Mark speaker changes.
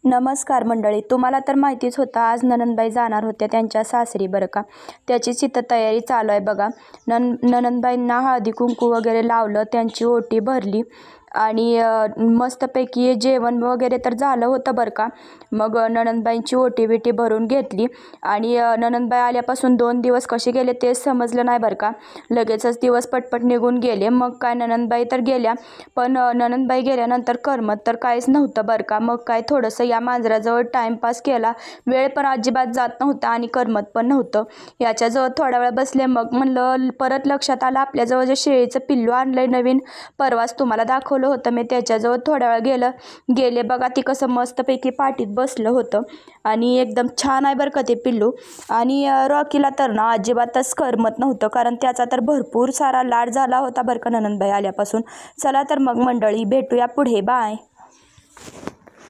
Speaker 1: नमस्कार मंडळी, तुम्हाला तर माहितीच होतं आज नणंदबाई जाणार होत्या त्यांच्या सासरी बरं का. त्याचीच इथं तयारी चालू आहे बघा. नणंदबाईंना हळदी कुंकू वगैरे लावलं, त्यांची ओटी भरली आणि मस्तपैकी जेवण वगैरे तर झालं होतं बरं का. मग नणंदबाईंची ओटी बिटी भरून घेतली आणि नणंदबाई आल्यापासून 2 दिवस कसे गेले तेच समजलं नाही बरं का. लगेचच दिवस पटपट निघून गेले. मग काय नणंदबाई तर गेल्या, पण नणंदबाई गेल्यानंतर करमत तर काहीच नव्हतं बरं का. मग काय थोडंसं या मांजराजवळ टाईमपास केला. वेळ पण अजिबात जात नव्हता आणि करमत पण नव्हतं. याच्याजवळ थोडा वेळ बसले. मग म्हणलं, परत लक्षात आलं आपल्याजवळ जे शेळीचं पिल्लू आणलंय नवीन, परवाच तुम्हाला दाखवलं होतं मी. त्याच्याजवळ थोड्या वेळ गेले बघा. ती कसं मस्तपैकी पाठीत बसलं होतं आणि एकदम छान आहे बरं का ते पिल्लू. आणि रॉकीला तर ना अजिबातच करमत नव्हतं, कारण त्याचा तर भरपूर सारा लाड झाला होता बरं का नणंदबाई आल्यापासून. चला तर मग मंडळी, भेटूया पुढे. बाय.